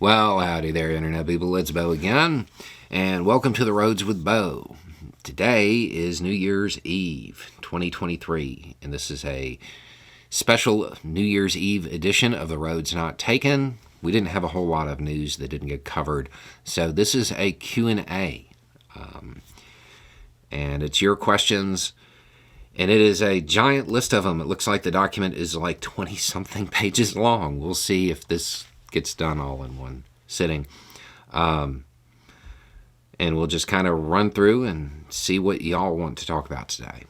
Well, howdy there, Internet people. It's Bo again, and welcome to The Roads with Bo. Today is New Year's Eve, 2023, and this is a special New Year's Eve edition of The Roads Not Taken. We didn't have a whole lot of news that didn't get covered, so this is a Q&A, and it's your questions, and it is a giant list of them. It looks like the document is like 20-something pages long. We'll see if this gets done all in one sitting. And we'll just kind of run through and see what y'all want to talk about today.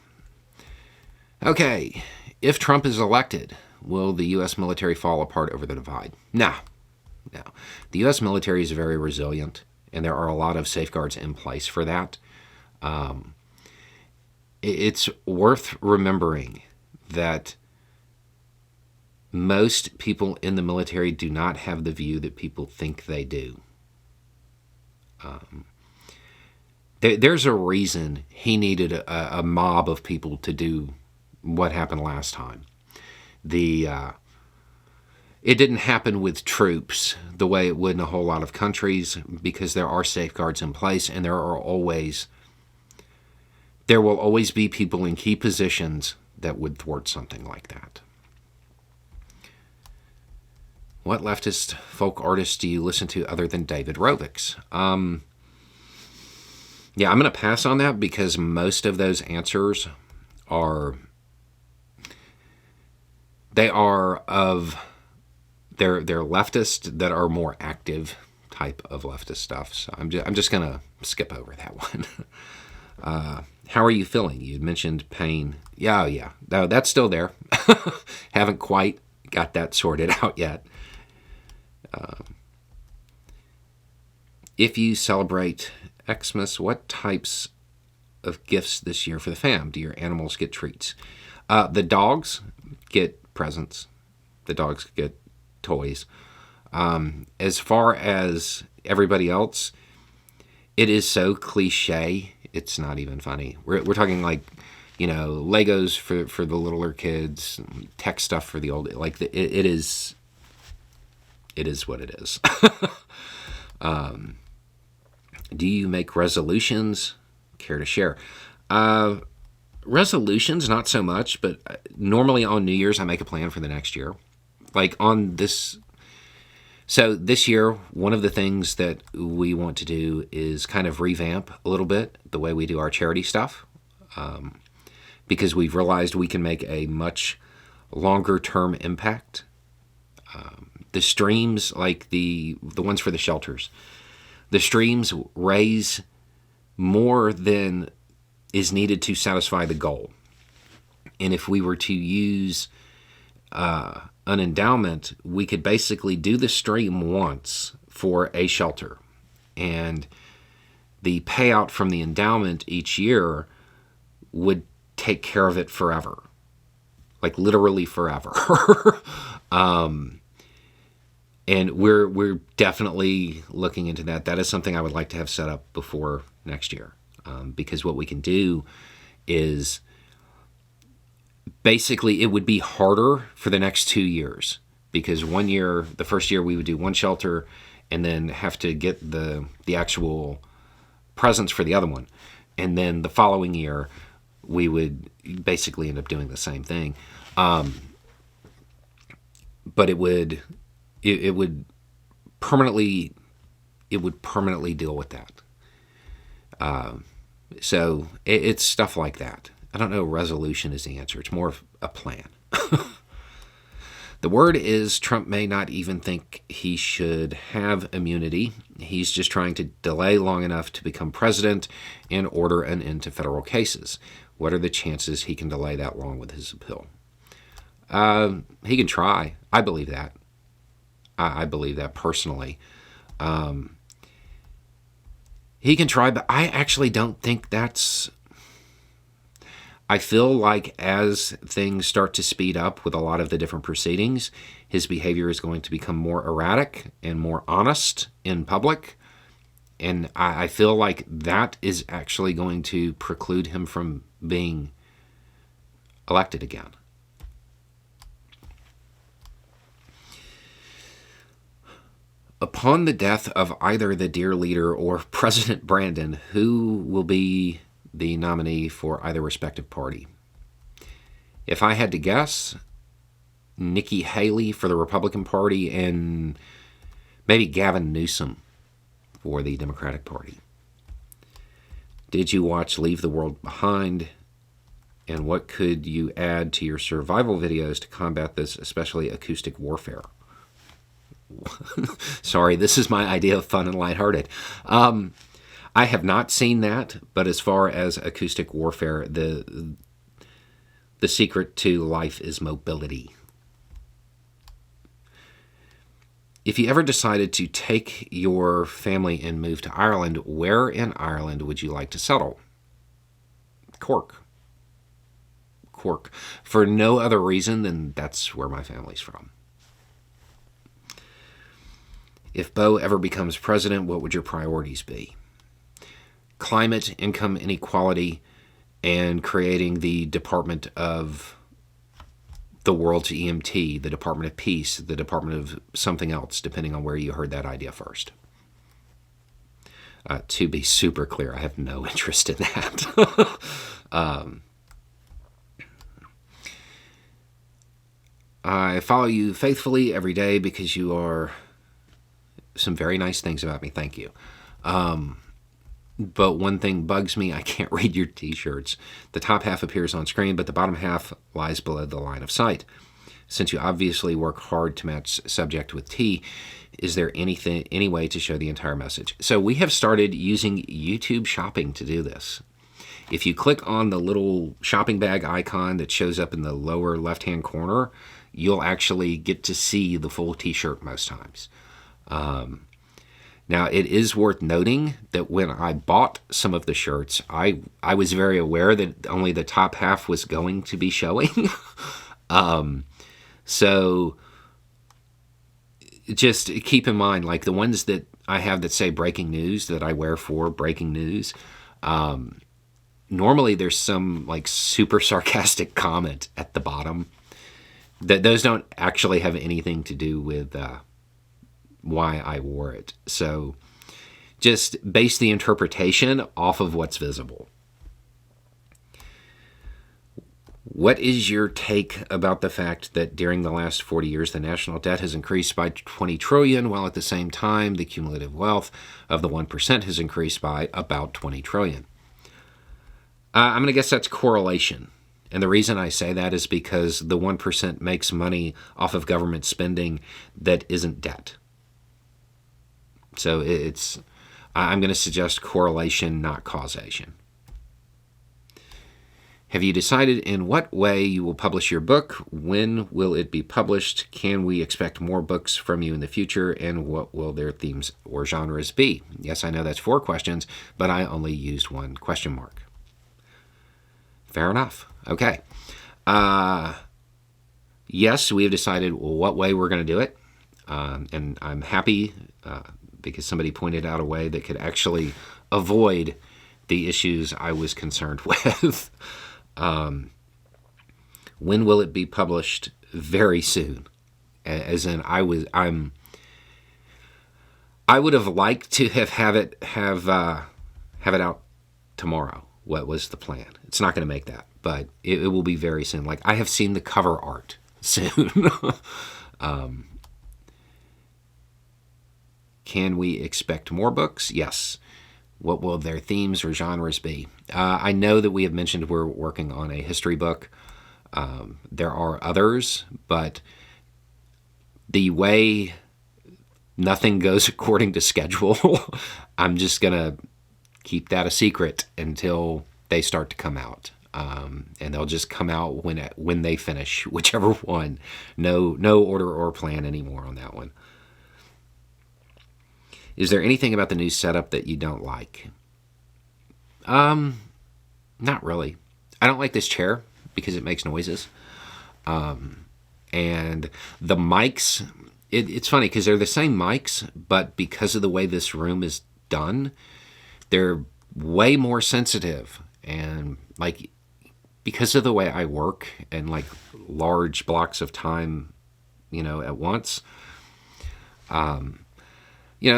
Okay, if Trump is elected, will the U.S. military fall apart over the divide? No. The U.S. military is very resilient, and there are a lot of safeguards in place for that. It's worth remembering that most people in the military do not have the view that people think they do. There's a reason he needed a mob of people to do what happened last time. It didn't happen with troops the way it would in a whole lot of countries, because there are safeguards in place, and there will always be people in key positions that would thwart something like that. What leftist folk artists do you listen to other than David Rovics? I'm going to pass on that because most of those answers are leftist that are more active type of leftist stuff. So I'm just going to skip over that one. How are you feeling? You mentioned pain. Yeah. No, that's still there. Haven't quite got that sorted out yet. If you celebrate Xmas, what types of gifts this year for the fam? Do your animals get treats? The dogs get presents. The dogs get toys. As far as everybody else, it is so cliche, it's not even funny. We're talking like, Legos for the littler kids, tech stuff for the old. Like it is what it is. Do you make resolutions? Care to share? Resolutions, not so much, but normally on New Year's I make a plan for the next year. Like on this. So this year, one of the things that we want to do is kind of revamp a little bit the way we do our charity stuff, because we've realized we can make a much longer term impact. The streams, like the ones for the shelters, the streams raise more than is needed to satisfy the goal. And if we were to use an endowment, we could basically do the stream once for a shelter, and the payout from the endowment each year would take care of it forever, like literally forever. And we're definitely looking into that. That is something I would like to have set up before next year, because what we can do is basically it would be harder for the next 2 years, because one year, the first year, we would do one shelter and then have to get the actual presents for the other one, and then the following year we would basically end up doing the same thing, but it would permanently deal with that. So it's stuff like that. I don't know. Resolution is the answer. It's more of a plan. The word is Trump may not even think he should have immunity. He's just trying to delay long enough to become president and order an end to federal cases. What are the chances he can delay that long with his appeal? He can try. I believe that. I believe that personally. He can try, but I actually don't think that's... I feel like as things start to speed up with a lot of the different proceedings, his behavior is going to become more erratic and more honest in public. And I feel like that is actually going to preclude him from being elected again. Upon the death of either the dear leader or President Brandon, who will be the nominee for either respective party? If I had to guess, Nikki Haley for the Republican Party and maybe Gavin Newsom for the Democratic Party. Did you watch Leave the World Behind? And what could you add to your survival videos to combat this, especially acoustic warfare? Sorry, this is my idea of fun and lighthearted. I have not seen that, but as far as acoustic warfare, the secret to life is mobility. If you ever decided to take your family and move to Ireland, where in Ireland would you like to settle? Cork. For no other reason than that's where my family's from. If Beau ever becomes president, what would your priorities be? Climate, income inequality, and creating the Department of the World's EMT, the Department of Peace, the Department of something else, depending on where you heard that idea first. To be super clear, I have no interest in that. I follow you faithfully every day because you are some very nice things about me. Thank you. But one thing bugs me. I can't read your t-shirts. The top half appears on screen, but the bottom half lies below the line of sight. Since you obviously work hard to match subject with T, is there any way to show the entire message? So we have started using YouTube Shopping to do this. If you click on the little shopping bag icon that shows up in the lower left-hand corner, you'll actually get to see the full t-shirt most times. Now, it is worth noting that when I bought some of the shirts, I was very aware that only the top half was going to be showing. So just keep in mind, like the ones that I have that say breaking news, that I wear for breaking news, normally there's some like super sarcastic comment at the bottom. Those don't actually have anything to do with why I wore it. So just base the interpretation off of what's visible. What is your take about the fact that during the last 40 years, the national debt has increased by 20 trillion, while at the same time, the cumulative wealth of the 1% has increased by about 20 trillion? I'm going to guess that's correlation. And the reason I say that is because the 1% makes money off of government spending that isn't debt. So I'm going to suggest correlation, not causation. Have you decided in what way you will publish your book? When will it be published? Can we expect more books from you in the future? And what will their themes or genres be? Yes, I know that's 4 questions, but I only used 1 question mark. Fair enough. Okay. Yes, we have decided what way we're going to do it. And I'm happy because somebody pointed out a way that could actually avoid the issues I was concerned with. When will it be published? Very soon. As in, I would have liked to have it out tomorrow. What was the plan? It's not going to make that, but it will be very soon. Like, I have seen the cover art soon. Can we expect more books? Yes. What will their themes or genres be? I know that we have mentioned we're working on a history book. There are others, but the way nothing goes according to schedule, I'm just going to keep that a secret until they start to come out. And they'll just come out when they finish, whichever one. No order or plan anymore on that one. Is there anything about the new setup that you don't like? Not really. I don't like this chair because it makes noises. And the mics, it's funny because they're the same mics, but because of the way this room is done, they're way more sensitive. And like, because of the way I work and like large blocks of time, at once,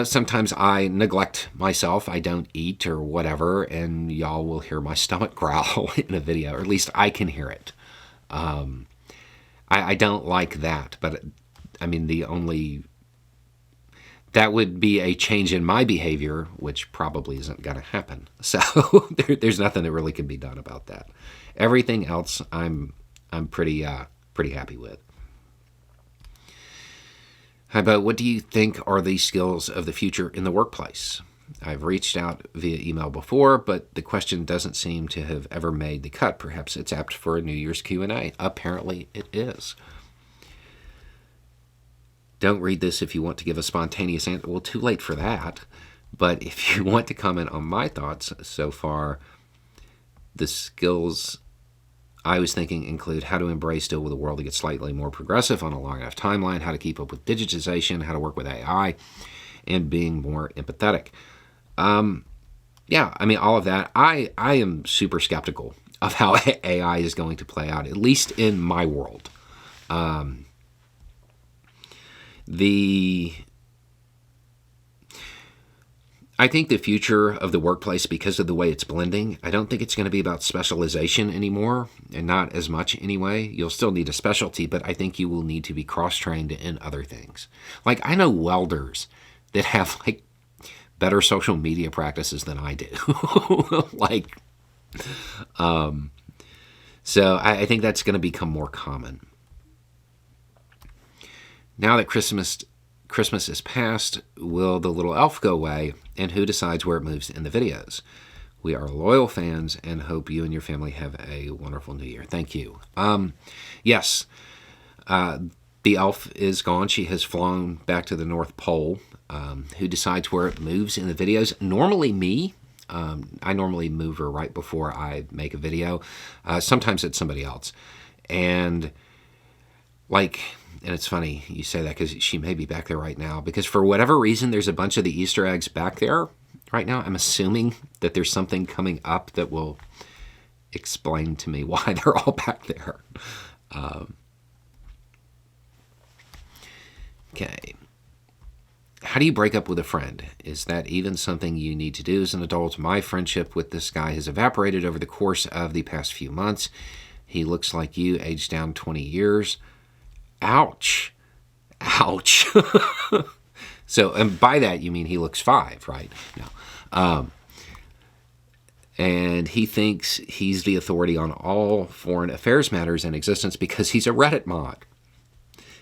sometimes I neglect myself. I don't eat or whatever, and y'all will hear my stomach growl in a video, or at least I can hear it. I don't like that, but I mean, that would be a change in my behavior, which probably isn't going to happen. So there's nothing that really can be done about that. Everything else, I'm pretty happy with. How about, what do you think are the skills of the future in the workplace? I've reached out via email before, but the question doesn't seem to have ever made the cut. Perhaps it's apt for a New Year's Q&A. Apparently it is. Don't read this if you want to give a spontaneous answer. Well, too late for that. But if you want to comment on my thoughts so far, the skills I was thinking include how to embrace deal with a world that gets slightly more progressive on a long enough timeline, how to keep up with digitization, how to work with AI, and being more empathetic. Yeah, I mean, all of that. I am super skeptical of how AI is going to play out, at least in my world. I think the future of the workplace, because of the way it's blending, I don't think it's going to be about specialization anymore, and not as much anyway. You'll still need a specialty, but I think you will need to be cross-trained in other things. Like, I know welders that have, like, better social media practices than I do. So I think that's going to become more common. Now that Christmas is past, will the little elf go away, and who decides where it moves in the videos? We are loyal fans and hope you and your family have a wonderful New Year. Thank you. Yes, the elf is gone. She has flown back to the North Pole. Who decides where it moves in the videos? Normally me. I normally move her right before I make a video. Sometimes it's somebody else. And it's funny you say that, because she may be back there right now, because for whatever reason, there's a bunch of the Easter eggs back there right now. I'm assuming that there's something coming up that will explain to me why they're all back there. Okay. How do you break up with a friend? Is that even something you need to do as an adult? My friendship with this guy has evaporated over the course of the past few months. He looks like you, aged down 20 years. Ouch. Ouch. So, and by that you mean he looks 5, right? No. And he thinks he's the authority on all foreign affairs matters in existence because he's a Reddit mod.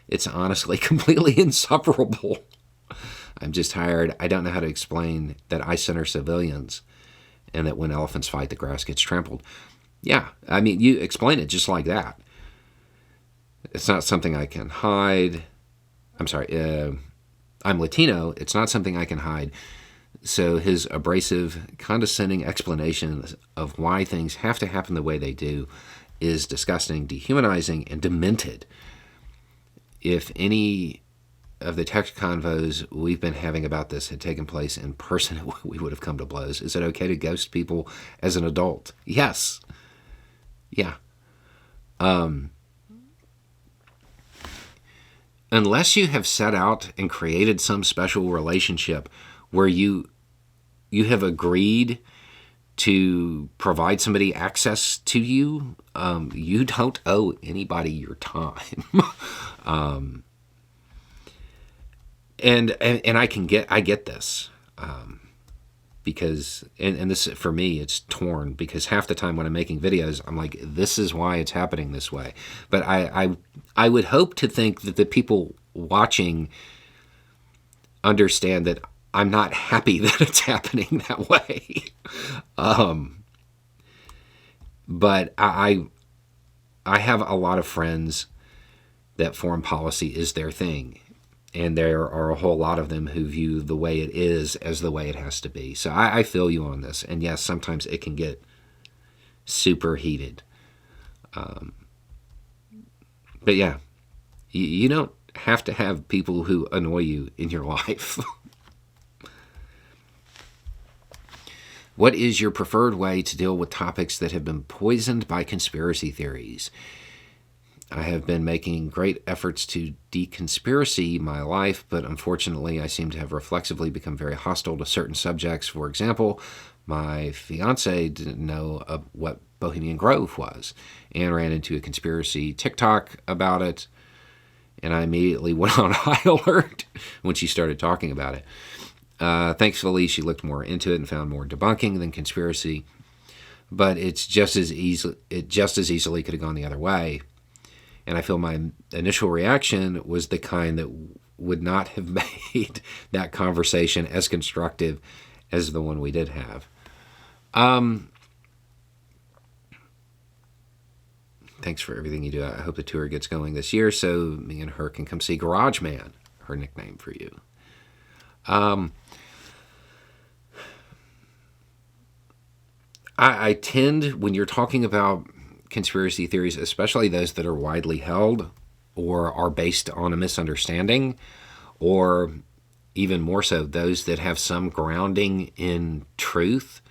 It's honestly completely insufferable. I'm just tired. I don't know how to explain that I center civilians and that when elephants fight, the grass gets trampled. Yeah, I mean, you explain it just like that. It's not something I can hide. I'm sorry, I'm Latino. It's not something I can hide. So his abrasive, condescending explanation of why things have to happen the way they do is disgusting, dehumanizing, and demented. If any of the text convos we've been having about this had taken place in person, we would have come to blows. Is it okay to ghost people as an adult? Yes. Yeah. Unless you have set out and created some special relationship where you have agreed to provide somebody access to you, you don't owe anybody your time. And I get this, because and this, for me, it's torn, because half the time when I'm making videos, I'm like, this is why it's happening this way. But I would hope to think that the people watching understand that I'm not happy that it's happening that way. But I have a lot of friends that foreign policy is their thing. And there are a whole lot of them who view the way it is as the way it has to be. So I feel you on this. And yes, sometimes it can get super heated. But yeah, you don't have to have people who annoy you in your life. What is your preferred way to deal with topics that have been poisoned by conspiracy theories? I have been making great efforts to deconspiracy my life, but unfortunately I seem to have reflexively become very hostile to certain subjects. For example, my fiance didn't know what Bohemian Grove was and ran into a conspiracy TikTok about it, and I immediately went on high alert when she started talking about it. Thankfully, she looked more into it and found more debunking than conspiracy, but it just as easily could have gone the other way. And I feel my initial reaction was the kind that would not have made that conversation as constructive as the one we did have. Thanks for everything you do. I hope the tour gets going this year so me and her can come see Garage Man, her nickname for you. I tend, when you're talking about conspiracy theories, especially those that are widely held or are based on a misunderstanding, or even more so, those that have some grounding in truth,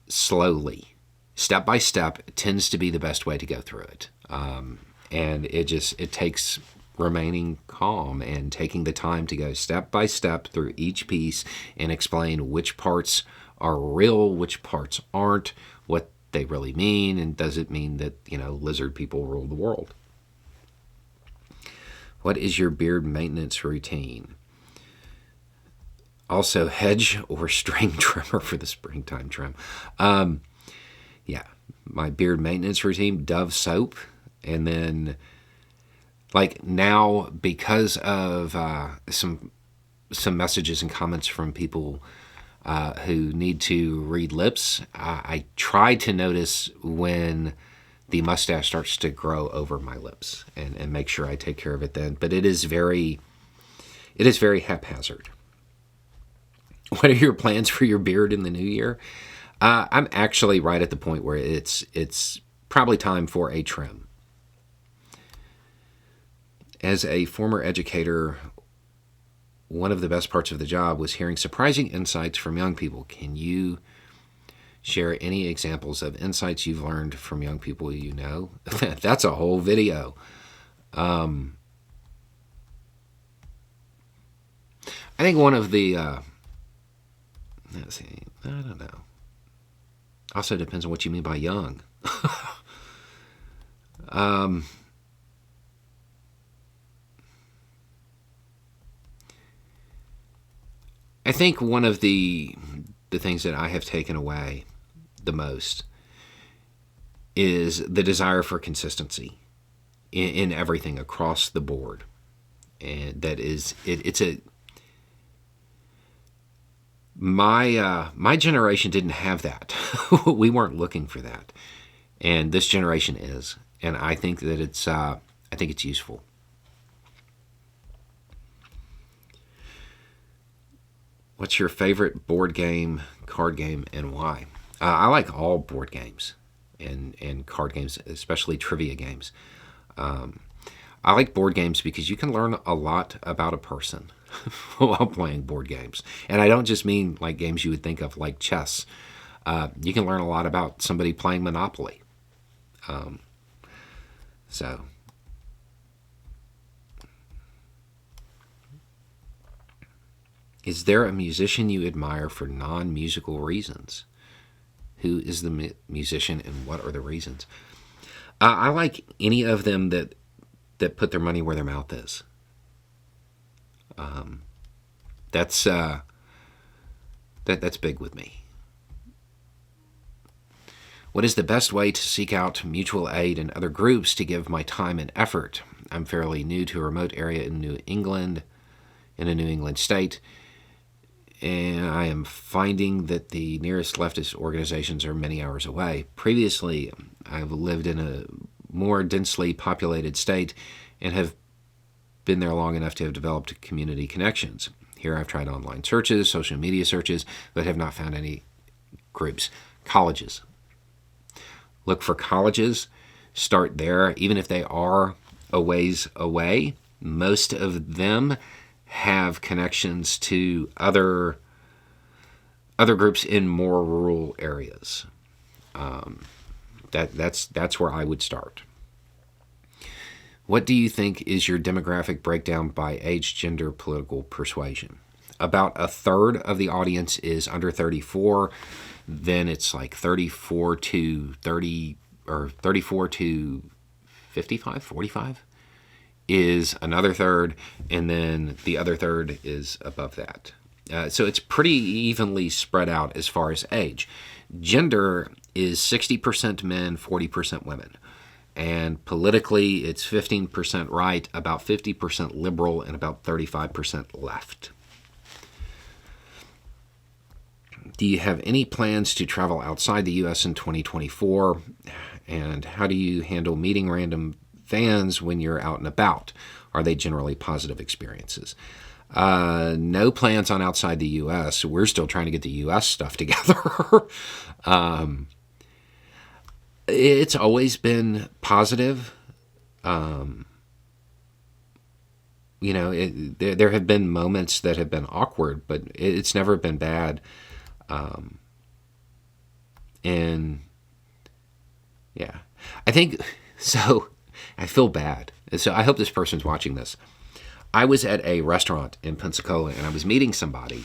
slowly, step by step, tends to be the best way to go through it. And it takes remaining calm and taking the time to go step by step through each piece and explain which parts are real, which parts aren't, what they really mean, and does it mean that, lizard people rule the world? What is your beard maintenance routine? Also, hedge or string trimmer for the springtime trim. Yeah, my beard maintenance routine, Dove soap, and then, like now, because of some messages and comments from people who need to read lips, I try to notice when the mustache starts to grow over my lips and make sure I take care of it then. But it is very haphazard. What are your plans for your beard in the new year? I'm actually right at the point where it's probably time for a trim. As a former educator, one of the best parts of the job was hearing surprising insights from young people. Can you share any examples of insights you've learned from young people you know? That's a whole video. I think one of the... let's see, I don't know. Also depends on what you mean by young. I think one of the things that I have taken away the most is the desire for consistency in everything across the board. And that is, my generation didn't have that. We weren't looking for that. And this generation is. And I think that it's useful. What's your favorite board game, card game, and why? I like all board games and card games, especially trivia games. I like board games because you can learn a lot about a person while playing board games. And I don't just mean like games you would think of like chess. You can learn a lot about somebody playing Monopoly. So... Is there a musician you admire for non-musical reasons? Who is the musician and what are the reasons? I like any of them that put their money where their mouth is. That's big with me. What is the best way to seek out mutual aid and other groups to give my time and effort? I'm fairly new to a remote area in New England, in a New England state. And I am finding that the nearest leftist organizations are many hours away. Previously, I've lived in a more densely populated state and have been there long enough to have developed community connections. Here I've tried online searches, social media searches, but have not found any groups. Colleges. Look for colleges. Start there. Even if they are a ways away, most of them have connections to other groups in more rural areas. That's where I would start. What do you think is your demographic breakdown by age, gender, political persuasion? About a third of the audience is under 34. Then it's like 34 to 30 or 34 to 55, 45 is another third. And then the other third is above that. So it's pretty evenly spread out as far as age. Gender is 60% men, 40% women. And politically, it's 15% right, about 50% liberal, and about 35% left. Do you have any plans to travel outside the U.S. in 2024? And how do you handle meeting random fans when you're out and about? Are they generally positive experiences? No plans on outside the U.S. We're still trying to get the U.S. stuff together. It's always been positive. There have been moments that have been awkward, but it's never been bad. And yeah, I think so. I feel bad. So I hope this person's watching this. I was at a restaurant in Pensacola and I was meeting somebody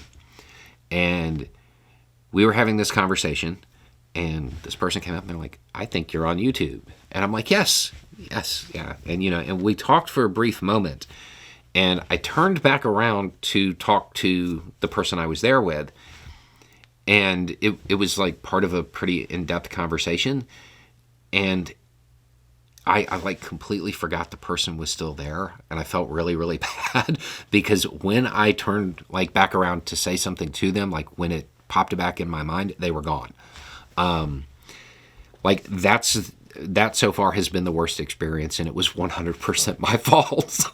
and we were having this conversation and this person came up and they're like, I think you're on YouTube. And I'm like, yes, yeah. And we talked for a brief moment and I turned back around to talk to the person I was there with. And it was like part of a pretty in-depth conversation. And I like completely forgot the person was still there. And I felt really, really bad because when I turned like back around to say something to them, like when it popped back in my mind, they were gone. That so far has been the worst experience and it was 100% my fault.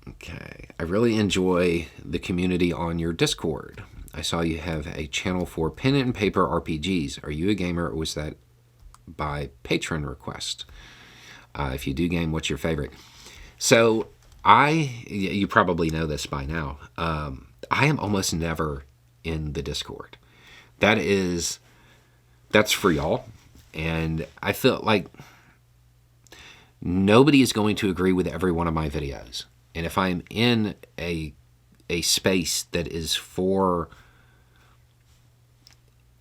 Okay. I really enjoy the community on your Discord. I saw you have a channel for pen and paper RPGs. Are you a gamer or was that by patron request? If you do game, what's your favorite? So you probably know this by now. I am almost never in the Discord. That's for y'all. And I feel like nobody is going to agree with every one of my videos. And if I'm in a space that is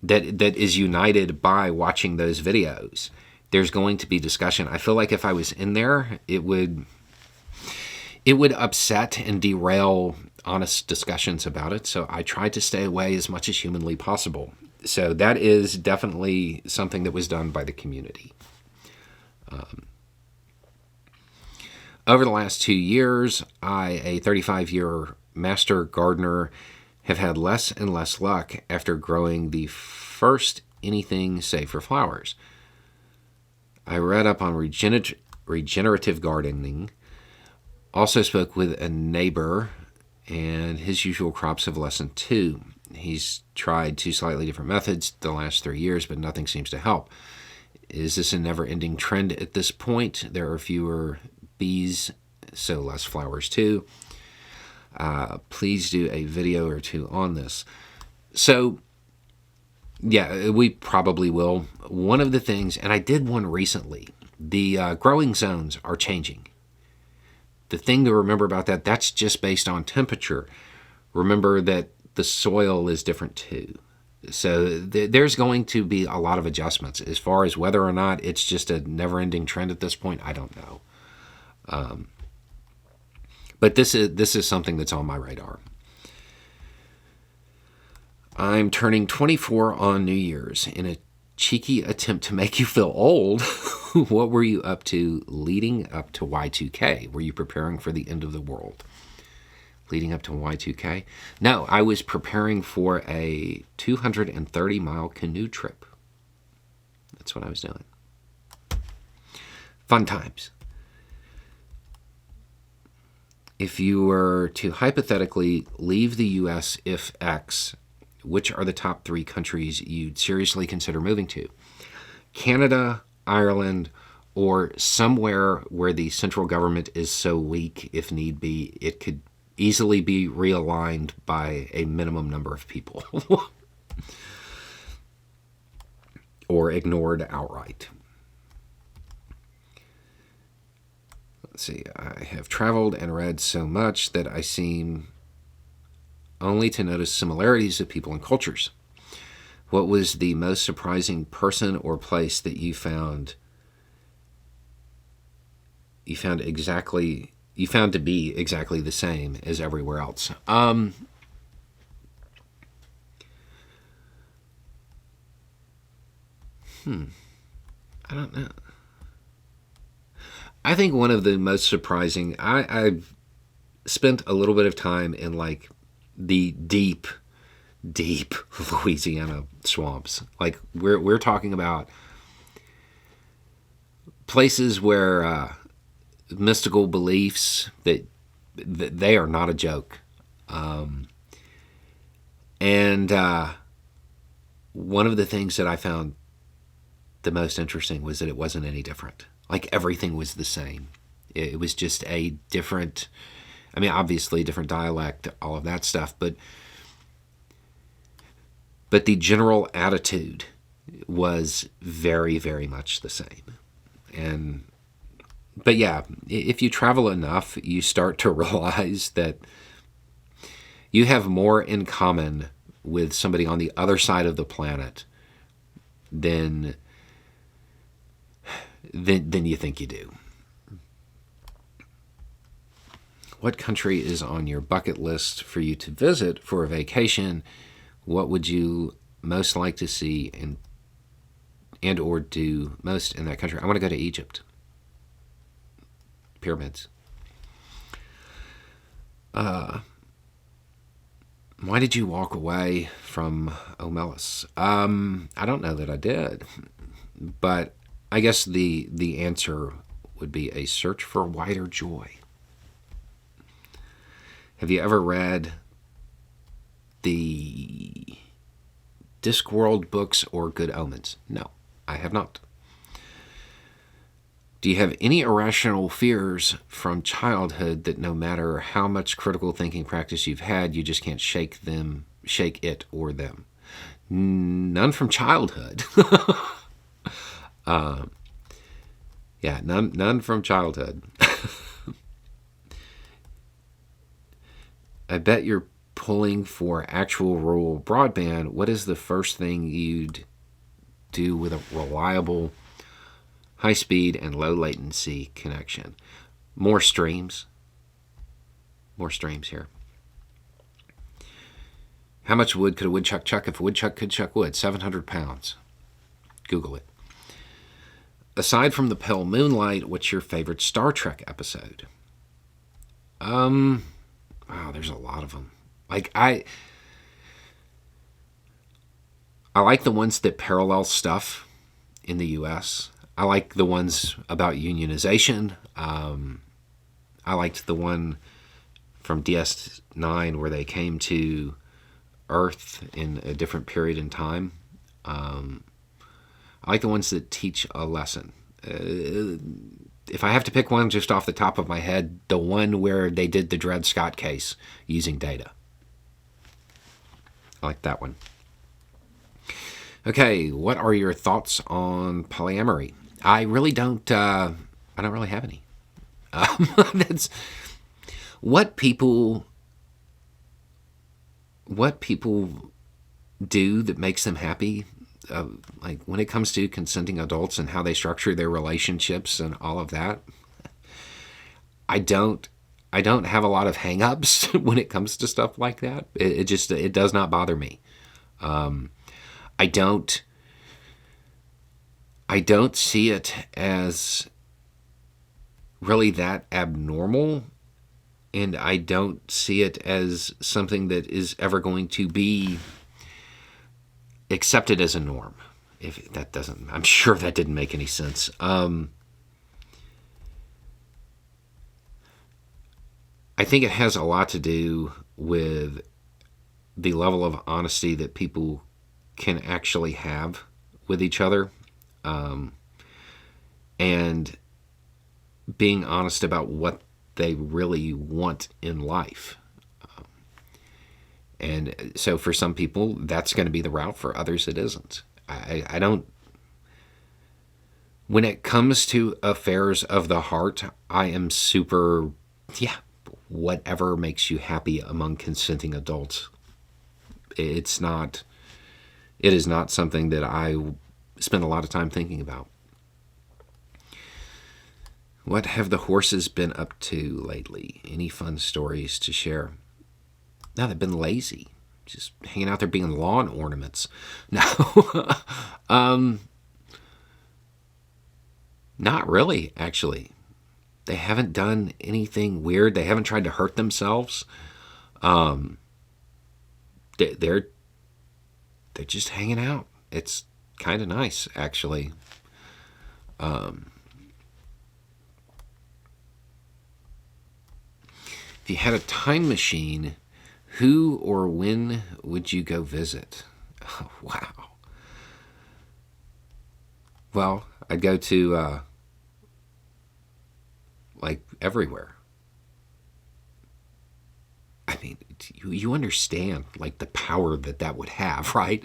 that is united by watching those videos, there's going to be discussion. I feel like if I was in there, it would upset and derail honest discussions about it. So I tried to stay away as much as humanly possible. So that is definitely something that was done by the community. Over the last 2 years, a 35-year master gardener, have had less and less luck after growing the first anything save for flowers. I read up on regenerative gardening, also spoke with a neighbor, and his usual crops have lessened too. He's tried 2 slightly different methods the last 3 years, but nothing seems to help. Is this a never-ending trend at this point? There are fewer bees, so less flowers too. Please do a video or 2 on this. So, yeah, we probably will. One of the things, and I did one recently, the growing zones are changing. The thing to remember about that's just based on temperature. Remember that the soil is different too. So there's going to be a lot of adjustments. As far as whether or not it's just a never-ending trend at this point, I don't know. But this is something that's on my radar. I'm turning 24 on New Year's. In a cheeky attempt to make you feel old, what were you up to leading up to Y2K? Were you preparing for the end of the world? Leading up to Y2K? No, I was preparing for a 230-mile canoe trip. That's what I was doing. Fun times. If you were to hypothetically leave the U.S. if X, which are the top 3 countries you'd seriously consider moving to? Canada, Ireland, or somewhere where the central government is so weak, if need be, it could easily be realigned by a minimum number of people. or ignored outright. Let's see. I have traveled and read so much that I seem only to notice similarities of people and cultures. What was the most surprising person or place that you found to be exactly the same as everywhere else? I don't know. I think one of the most surprising, I've spent a little bit of time in like the deep Louisiana swamps. Like we're talking about places where mystical beliefs that they are not a joke. And one of the things that I found the most interesting was that it wasn't any different. Like everything was the same. It was just a different, I mean, obviously different dialect, all of that stuff, but the general attitude was very, very much the same. But yeah, if you travel enough, you start to realize that you have more in common with somebody on the other side of the planet than you think you do. What country is on your bucket list for you to visit for a vacation? What would you most like to see and or do most in that country? I want to go to Egypt. Pyramids. Why did you walk away from Omelis? I don't know that I did, but I guess the answer would be a search for wider joy. Have you ever read the Discworld books or Good Omens? No, I have not. Do you have any irrational fears from childhood that no matter how much critical thinking practice you've had, you just can't shake it or them? None from childhood. Yeah, none from childhood. I bet you're pulling for actual rural broadband. What is the first thing you'd do with a reliable, high-speed, and low-latency connection? More streams. More streams here. How much wood could a woodchuck chuck if a woodchuck could chuck wood? 700 pounds. Google it. Aside from the pale moonlight, what's your favorite Star Trek episode? Wow, there's a lot of them. Like I like the ones that parallel stuff in the U.S. I like the ones about unionization. I liked the one from DS9 where they came to Earth in a different period in time. I like the ones that teach a lesson. If I have to pick one just off the top of my head, the one where they did the Dred Scott case using data. I like that one. Okay, what are your thoughts on polyamory? I really don't. I don't really have any. That's what people do that makes them happy. Like when it comes to consenting adults and how they structure their relationships and all of that, I don't have a lot of hang-ups when it comes to stuff like that. It does not bother me. I don't see it as really that abnormal, and I don't see it as something that is ever going to be accepted as a norm. If that doesn't, I'm sure that didn't make any sense. I think it has a lot to do with the level of honesty that people can actually have with each other, and being honest about what they really want in life. And so for some people, that's going to be the route. For others, it isn't. I don't When it comes to affairs of the heart, I am super, yeah, whatever makes you happy among consenting adults. It's not, it is not something that I spend a lot of time thinking about. What have the horses been up to lately? Any fun stories to share? No, they've been lazy. Just hanging out there being lawn ornaments. No. Not really, actually. They haven't done anything weird. They haven't tried to hurt themselves. They're just hanging out. It's kind of nice, actually. If you had a time machine, who or when would you go visit? Oh, wow. Well, I'd go to like everywhere. I mean, you understand like the power that would have, right?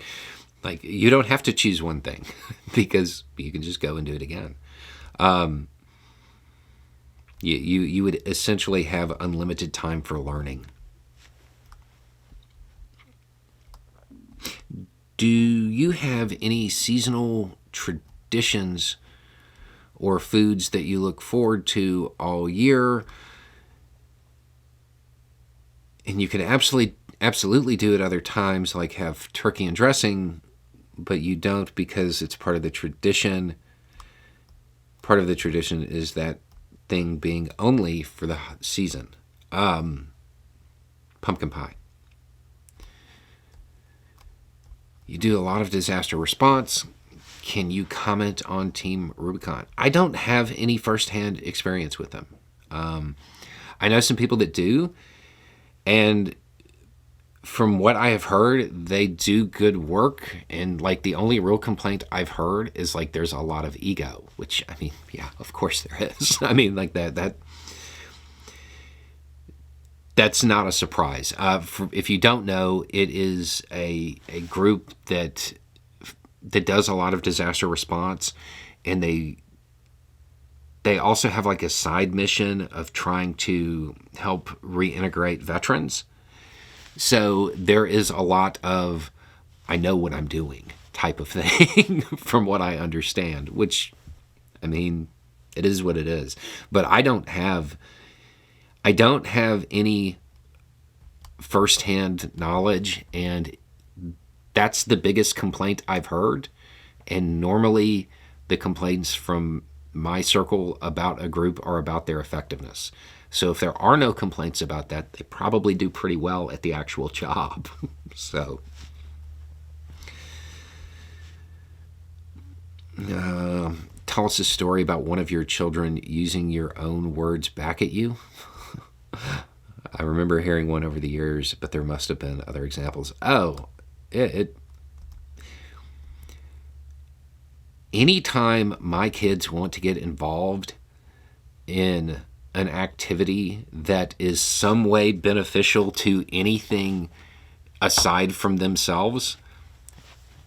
Like you don't have to choose one thing because you can just go and do it again. You would essentially have unlimited time for learning. Do you have any seasonal traditions or foods that you look forward to all year? And you can absolutely do it other times, like have turkey and dressing, but you don't because it's part of the tradition. Part of the tradition is that thing being only for the season. Pumpkin pie. You do a lot of disaster response. Can you comment on Team Rubicon? I don't have any firsthand experience with them. I know some people that do, and from what I have heard, they do good work. And like the only real complaint I've heard is like there's a lot of ego, which I mean, yeah, of course there is. I mean, like that's not a surprise. If you don't know, it is a group that does a lot of disaster response, and they also have like a side mission of trying to help reintegrate veterans. So there is a lot of I know what I'm doing type of thing from what I understand, which I mean, it is what it is. But I don't have any firsthand knowledge, and that's the biggest complaint I've heard. And normally the complaints from my circle about a group are about their effectiveness. So if there are no complaints about that, they probably do pretty well at the actual job. So tell us a story about one of your children using your own words back at you. I remember hearing one over the years, but there must have been other examples. Oh, anytime my kids want to get involved in an activity that is some way beneficial to anything aside from themselves,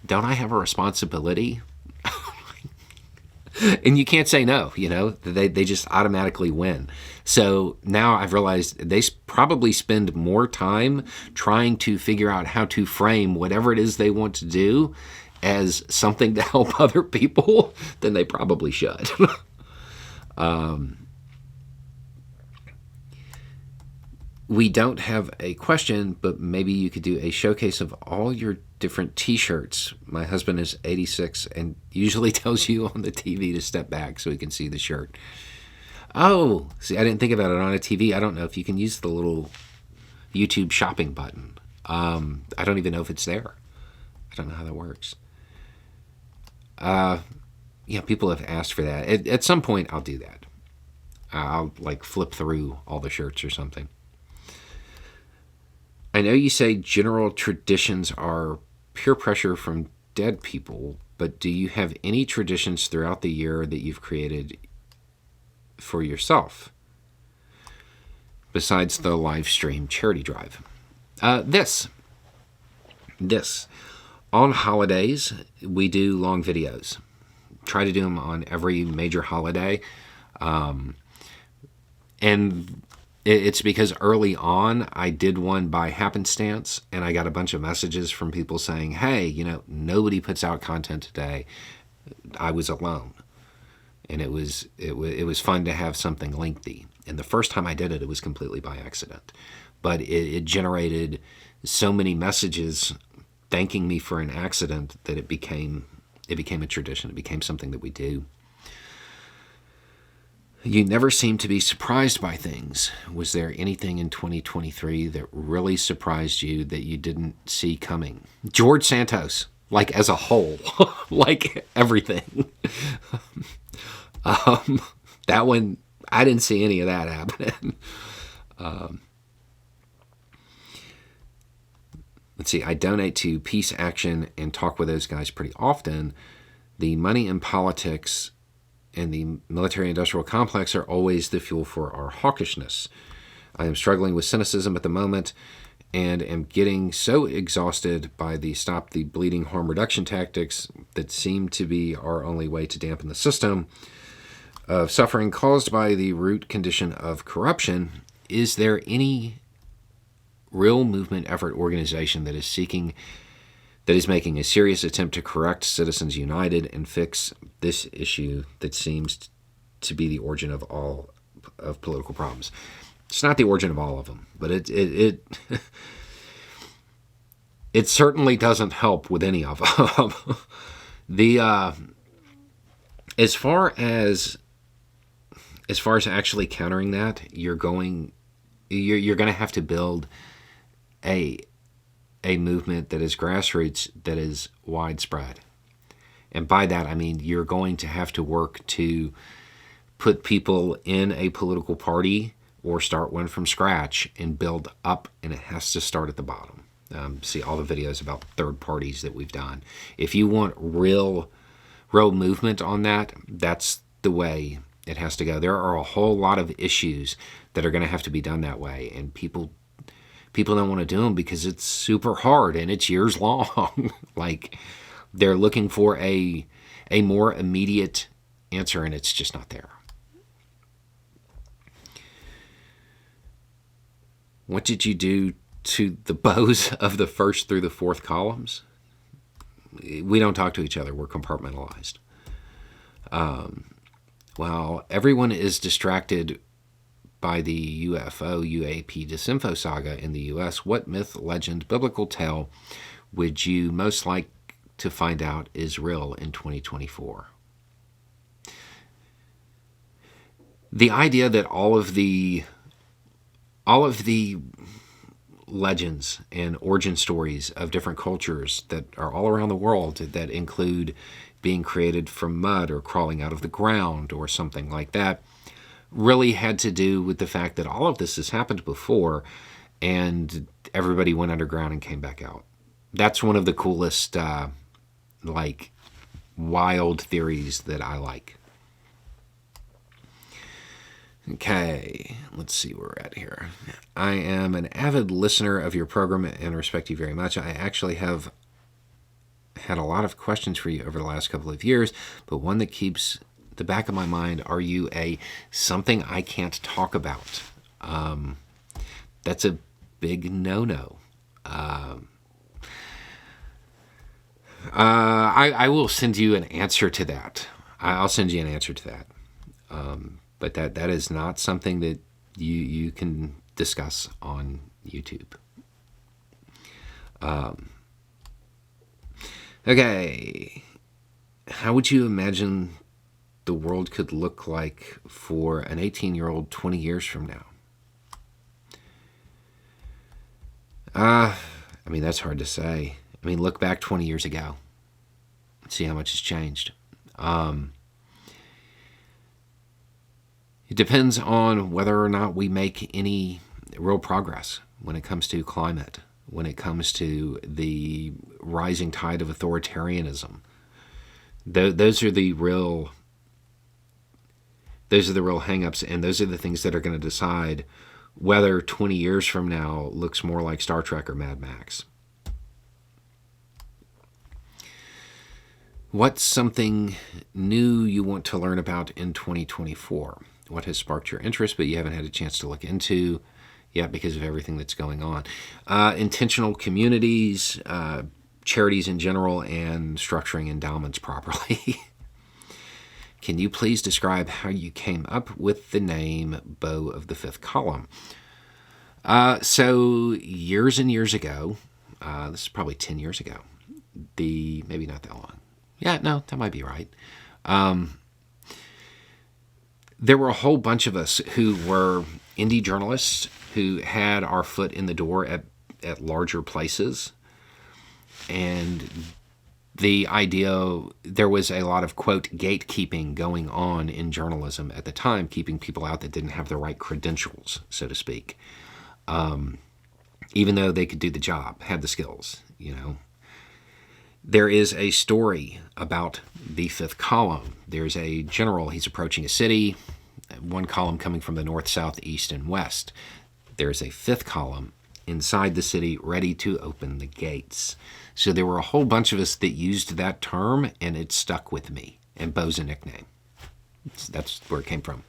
don't I have a responsibility? And you can't say no, they just automatically win. So now I've realized they probably spend more time trying to figure out how to frame whatever it is they want to do as something to help other people than they probably should. We don't have a question, but maybe you could do a showcase of all your different t-shirts. My husband is 86 and usually tells you on the TV to step back so he can see the shirt. Oh, see, I didn't think about it on a TV. I don't know if you can use the little YouTube shopping button. I don't even know if it's there. I don't know how that works. Yeah, people have asked for that. At some point, I'll do that. I'll like flip through all the shirts or something. I know you say general traditions are peer pressure from dead people, but do you have any traditions throughout the year that you've created for yourself besides the live stream charity drive? This. On holidays, we do long videos. try to do them on every major holiday. And it's because early on I did one by happenstance, and I got a bunch of messages from people saying, hey, nobody puts out content today. I was alone. And it was fun to have something lengthy. And the first time I did it, it was completely by accident. But it generated so many messages thanking me for an accident that it became a tradition. It became something that we do. You never seem to be surprised by things. Was there anything in 2023 that really surprised you that you didn't see coming? George Santos, like as a whole, like everything. That one, I didn't see any of that happening. Let's see, I donate to Peace Action and talk with those guys pretty often. The money in politics and the military-industrial complex are always the fuel for our hawkishness. I am struggling with cynicism at the moment and am getting so exhausted by the stop the bleeding harm reduction tactics that seem to be our only way to dampen the system of suffering caused by the root condition of corruption. Is there any real movement effort organization that is making a serious attempt to correct Citizens United and fix this issue that seems to be the origin of all of political problems? It's not the origin of all of them, but it it certainly doesn't help with any of them. As far as actually countering that, you're going to have to build a movement that is grassroots, that is widespread. And by that, I mean you're going to have to work to put people in a political party or start one from scratch and build up, and it has to start at the bottom. See all the videos about third parties that we've done. If you want real movement on that, that's the way it has to go. There are a whole lot of issues that are going to have to be done that way, and people don't want to do them because it's super hard and it's years long. Like, they're looking for a more immediate answer, and it's just not there. What did you do to the bows of the first through the fourth columns? We don't talk to each other. We're compartmentalized. While everyone is distracted by the UFO, UAP disinfo saga in the U.S., what myth, legend, biblical tale would you most like to find out is real in 2024? The idea that all of the legends and origin stories of different cultures that are all around the world that include being created from mud or crawling out of the ground or something like that really had to do with the fact that all of this has happened before and everybody went underground and came back out. That's one of the coolest, wild theories that I like. Okay, let's see where we're at here. I am an avid listener of your program and respect you very much. I actually have had a lot of questions for you over the last couple of years, but one that keeps the back of my mind, are you a something I can't talk about? That's a big no-no. I will send you an answer to that. I'll send you an answer to that. But that is not something that you can discuss on YouTube. Okay. How would you imagine the world could look like for an 18-year-old 20 years from now? That's hard to say. Look back 20 years ago. See how much has changed. It depends on whether or not we make any real progress when it comes to climate, when it comes to the rising tide of authoritarianism. Those are the real hang-ups, and those are the things that are going to decide whether 20 years from now looks more like Star Trek or Mad Max. What's something new you want to learn about in 2024? What has sparked your interest but you haven't had a chance to look into yet because of everything that's going on? Intentional communities, charities in general, and structuring endowments properly. Can you please describe how you came up with the name Beau of the Fifth Column? So years and years ago, this is probably 10 years ago, maybe not that long. Yeah, no, that might be right. There were a whole bunch of us who were indie journalists who had our foot in the door at larger places. And the idea, there was a lot of, quote, gatekeeping going on in journalism at the time, keeping people out that didn't have the right credentials, so to speak. Even though they could do the job, had the skills, you know. There is a story about the Fifth Column. There's a general, he's approaching a city, one column coming from the north, south, east, and west. There's a fifth column inside the city ready to open the gates. So there were a whole bunch of us that used that term, and it stuck with me. And Beau's a nickname. That's where it came from.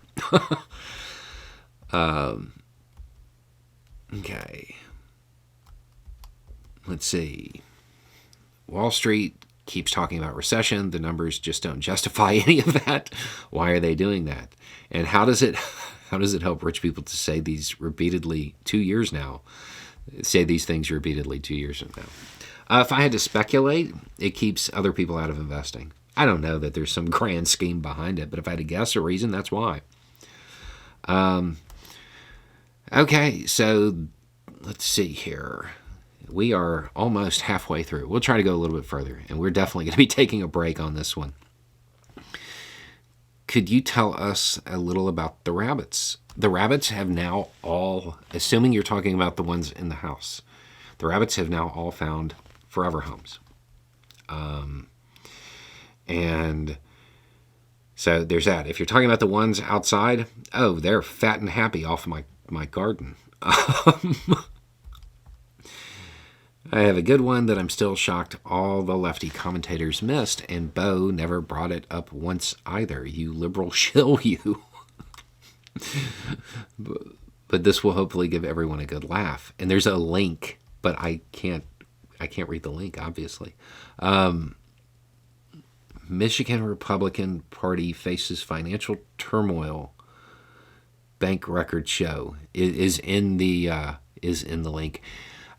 Okay. Let's see. Wall Street keeps talking about recession. The numbers just don't justify any of that. Why are they doing that? And how does it help rich people to say these repeatedly 2 years now? Say these things repeatedly 2 years from now. If I had to speculate, it keeps other people out of investing. I don't know that there's some grand scheme behind it, but if I had to guess a reason, that's why. Okay, so let's see here. We are almost halfway through. We'll try to go a little bit further, and we're definitely going to be taking a break on this one. Could you tell us a little about the rabbits? The rabbits have now all, assuming you're talking about the ones in the house, the rabbits have now all found forever homes. And so there's that. If you're talking about the ones outside, oh, they're fat and happy off my garden. I have a good one that I'm still shocked all the lefty commentators missed, and Beau never brought it up once either. You liberal shill, you. But this will hopefully give everyone a good laugh. And there's a link, but I can't read the link, obviously. Michigan Republican Party faces financial turmoil. Bank records show is in the link.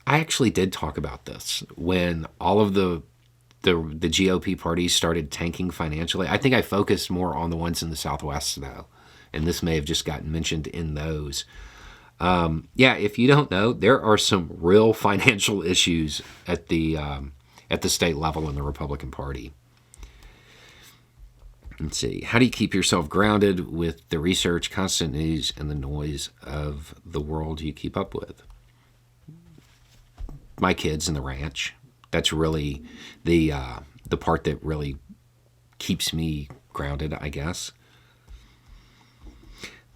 I actually did talk about this when all of the GOP parties started tanking financially. I think I focused more on the ones in the Southwest, though, and this may have just gotten mentioned in those. Yeah, if you don't know, there are some real financial issues at the state level in the Republican Party. Let's see. How do you keep yourself grounded with the research, constant news, and the noise of the world you keep up with? My kids and the ranch. That's really the part that really keeps me grounded, I guess.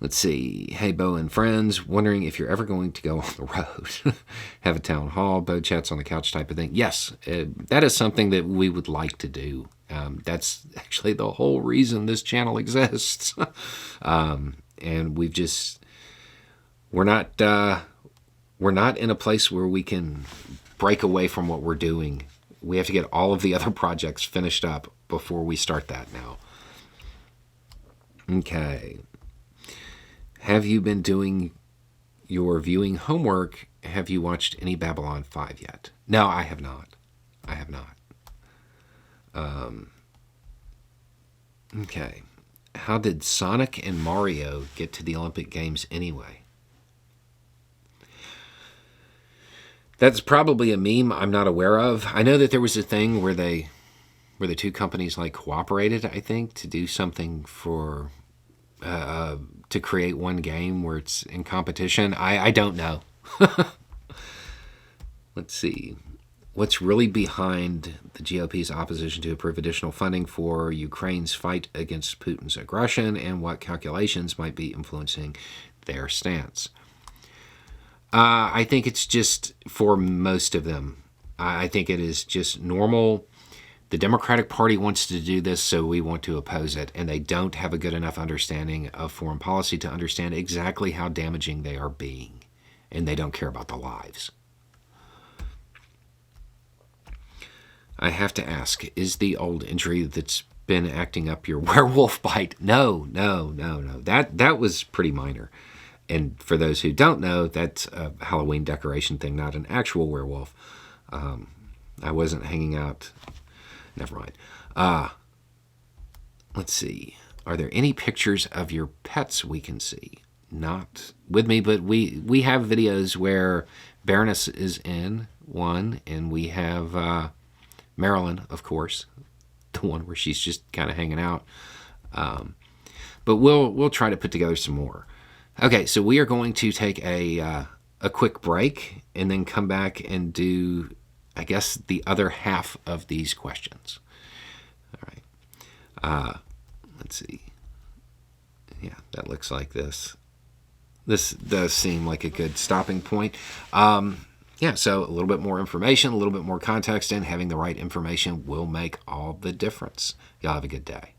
Let's see. Hey, Beau and friends, wondering if you're ever going to go on the road. Have a town hall, Beau chats on the couch type of thing. Yes, that is something that we would like to do. That's actually the whole reason this channel exists. And we're not in a place where we can break away from what we're doing. We have to get all of the other projects finished up before we start that now. Okay. Have you been doing your viewing homework? Have you watched any Babylon 5 yet? No, I have not. Okay. How did Sonic and Mario get to the Olympic Games anyway? That's probably a meme I'm not aware of. I know that there was a thing where the two companies cooperated, I think, to do something for to create one game where it's in competition. I don't know. Let's see. What's really behind the GOP's opposition to approve additional funding for Ukraine's fight against Putin's aggression, and what calculations might be influencing their stance? I think it's just, for most of them, I think it is just normal the Democratic Party wants to do this, so we want to oppose it. And they don't have a good enough understanding of foreign policy to understand exactly how damaging they are being. And they don't care about the lives. I have to ask, is the old injury that's been acting up your werewolf bite? No. That was pretty minor. And for those who don't know, that's a Halloween decoration thing, not an actual werewolf. I wasn't hanging out. Never mind. Let's see. Are there any pictures of your pets we can see? Not with me, but we have videos where Baroness is in one, and we have Marilyn, of course, the one where she's just kind of hanging out. But we'll try to put together some more. Okay, so we are going to take a quick break and then come back and do, I guess, the other half of these questions. All right. Let's see. Yeah, that looks like this. This does seem like a good stopping point. Yeah, so a little bit more information, a little bit more context, and having the right information will make all the difference. Y'all have a good day.